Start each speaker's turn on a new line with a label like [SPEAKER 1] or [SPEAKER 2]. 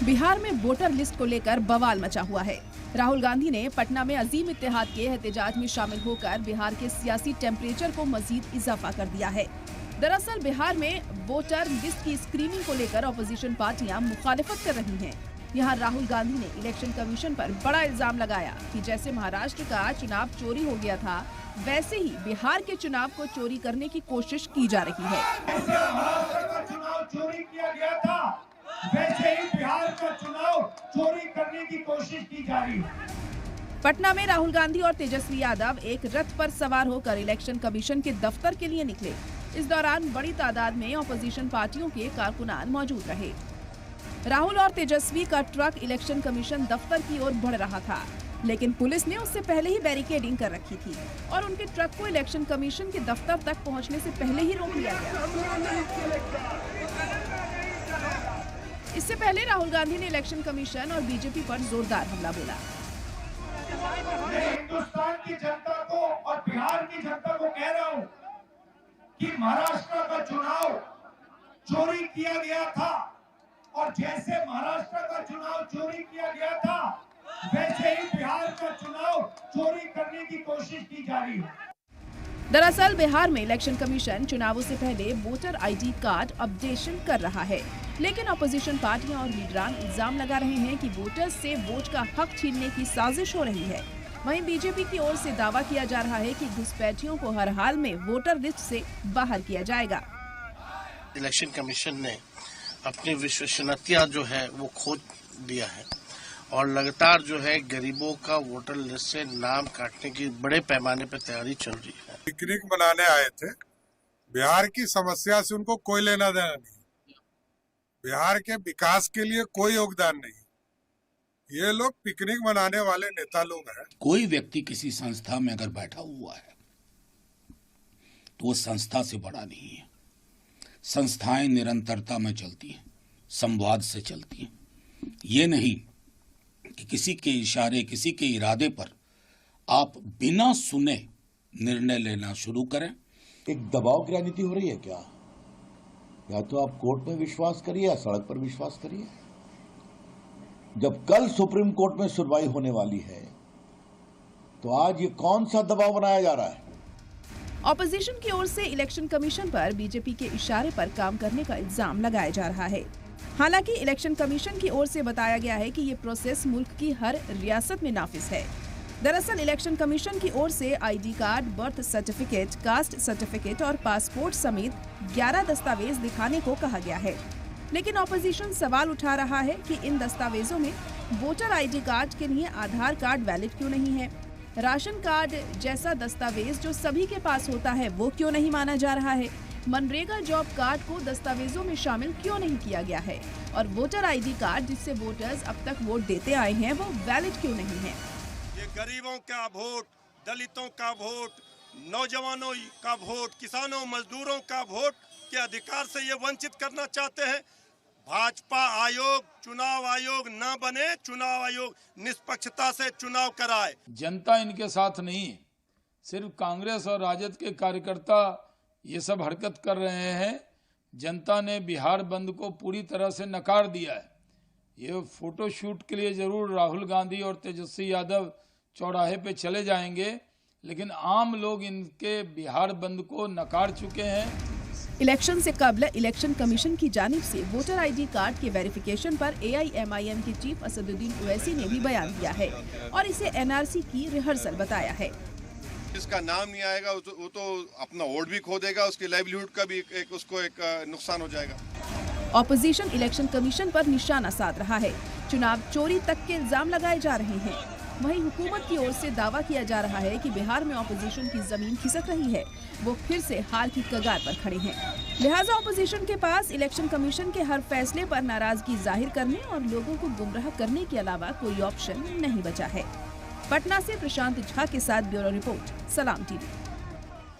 [SPEAKER 1] बिहार में voter list को लेकर बवाल मचा हुआ है। राहुल गांधी ने पटना में अजीम इत्तेहाद के एहतजाज में शामिल होकर बिहार के सियासी टेम्परेचर को मजीद इजाफा कर दिया है। दरअसल बिहार में वोटर लिस्ट की स्क्रीनिंग को लेकर अपोजिशन पार्टियां मुखालिफत कर रही हैं। यहाँ राहुल गांधी ने इलेक्शन कमीशन पर बड़ा इल्जाम लगाया कि जैसे महाराष्ट्र का चुनाव चोरी हो गया था, वैसे ही बिहार के चुनाव को चोरी करने की कोशिश की जा रही है।
[SPEAKER 2] चुनाव चोरी किया गया था, वैसे ही बिहार का चुनाव चोरी करने की कोशिश की जा रही है।
[SPEAKER 1] पटना में राहुल गांधी और तेजस्वी यादव एक रथ पर सवार होकर इलेक्शन कमीशन के दफ्तर के लिए निकले। इस दौरान बड़ी तादाद में अपोजिशन पार्टियों के कारकुनान मौजूद रहे। राहुल और तेजस्वी का ट्रक इलेक्शन कमीशन दफ्तर की ओर बढ़ रहा था, लेकिन पुलिस ने उससे पहले ही बैरिकेडिंग कर रखी थी और उनके ट्रक को इलेक्शन कमीशन के दफ्तर तक पहुंचने से पहले ही रोक लिया गया। इससे पहले राहुल गांधी ने इलेक्शन कमीशन और बीजेपी पर जोरदार हमला बोला।
[SPEAKER 2] हिंदुस्तान की जनता को और बिहार की जनता को कह रहा हूं कि महाराष्ट्र का चुनाव चोरी किया गया था और जैसे महाराष्ट्र का चुनाव चोरी किया गया था, वैसे ही बिहार का चुनाव चोरी करने की कोशिश की जा रही है।
[SPEAKER 1] दरअसल बिहार में इलेक्शन कमीशन चुनावों से पहले वोटर आईडी कार्ड अपडेशन कर रहा है, लेकिन अपोजिशन पार्टियां और लीडरान इल्जाम लगा रहे हैं कि वोटर्स से वोट का हक छीनने की साजिश हो रही है। वहीं बीजेपी की ओर से दावा किया जा रहा है कि घुसपैठियों को हर हाल में वोटर लिस्ट से बाहर किया जाएगा।
[SPEAKER 3] इलेक्शन कमीशन ने अपनी विश्वसनीयता जो है वो खो दिया है और लगातार जो है गरीबों का वोटर लिस्ट से नाम काटने की बड़े पैमाने पर तैयारी चल रही है।
[SPEAKER 4] पिकनिक मनाने आए थे, बिहार की समस्या से उनको कोई लेना देना नहीं, बिहार के विकास के लिए कोई योगदान नहीं। ये लोग पिकनिक मनाने वाले नेता लोग हैं।
[SPEAKER 5] कोई व्यक्ति किसी संस्था में अगर बैठा हुआ है तो वो संस्था से बड़ा नहीं है। संस्थाएं निरंतरता में चलती हैं, संवाद से चलती हैं। ये नहीं कि किसी के इशारे, किसी के इरादे पर आप बिना सुने निर्णय लेना शुरू करें।
[SPEAKER 6] एक दबाव की राजनीति हो रही है क्या? या तो आप कोर्ट में विश्वास करिए या सड़क पर विश्वास करिए। जब कल सुप्रीम कोर्ट में सुनवाई होने वाली है तो आज ये कौन सा दबाव बनाया जा रहा है?
[SPEAKER 1] ऑपोजिशन की ओर से इलेक्शन कमीशन पर बीजेपी के इशारे पर काम करने का इल्जाम लगाया जा रहा है। हालांकि इलेक्शन कमीशन की ओर से बताया गया है कि ये प्रोसेस मुल्क की हर रियासत में नाफिज है। दरअसल इलेक्शन कमीशन की ओर से ID card, birth certificate, caste certificate और पासपोर्ट समेत 11 दस्तावेज दिखाने को कहा गया है। लेकिन ऑपोजिशन सवाल उठा रहा है कि इन दस्तावेजों में वोटर आईडी कार्ड के लिए आधार कार्ड वैलिड क्यों नहीं है, राशन कार्ड जैसा दस्तावेज जो सभी के पास होता है वो क्यों नहीं माना जा रहा है, मनरेगा जॉब कार्ड को दस्तावेजों में शामिल क्यों नहीं किया गया है और वोटर आईडी कार्ड जिससे वोटर्स अब तक वोट देते आए हैं वो वैलिड क्यों नहीं है।
[SPEAKER 7] ये गरीबों का वोट, दलितों का वोट, नौजवानों का वोट, किसानों मजदूरों का वोट के अधिकार से ये वंचित करना चाहते हैं। भाजपा आयोग, चुनाव आयोग ना बने, चुनाव आयोग निष्पक्षता से चुनाव कराए।
[SPEAKER 8] जनता इनके साथ नहीं है, सिर्फ कांग्रेस और राजद के कार्यकर्ता ये सब हरकत कर रहे हैं। जनता ने बिहार बंद को पूरी तरह से नकार दिया है। ये फोटो शूट के लिए जरूर राहुल गांधी और तेजस्वी यादव चौराहे पे चले जाएंगे, लेकिन आम लोग इनके बिहार बंद को नकार चुके हैं।
[SPEAKER 1] इलेक्शन से कबल इलेक्शन कमीशन की जानिब से वोटर आईडी कार्ड के वेरिफिकेशन पर AIMIM के चीफ असदुद्दीन ओवैसी ने भी बयान दिया है और इसे NRC की रिहर्सल बताया है।
[SPEAKER 7] जिसका नाम नहीं आएगा वो तो अपना वोट भी खो देगा, उसकी लाइवलीहुड का भी उसको नुकसान हो जाएगा।
[SPEAKER 1] ऑपोजिशन इलेक्शन कमीशन पर निशाना साध रहा है। चुनाव चोरी तक के इल्जाम लगाए जा रहे हैं। वहीं हुकूमत की ओर से दावा किया जा रहा है कि बिहार में ऑपोजिशन की जमीन खिसक रही है, वो फिर से हार की कगार पर खड़े हैं। लिहाजा ऑपोजिशन के पास इलेक्शन कमीशन के हर फैसले पर नाराजगी जाहिर करने और लोगों को गुमराह करने के अलावा कोई ऑप्शन नहीं बचा है। पटना से प्रशांत झा के साथ ब्यूरो रिपोर्ट, सलाम टीवी।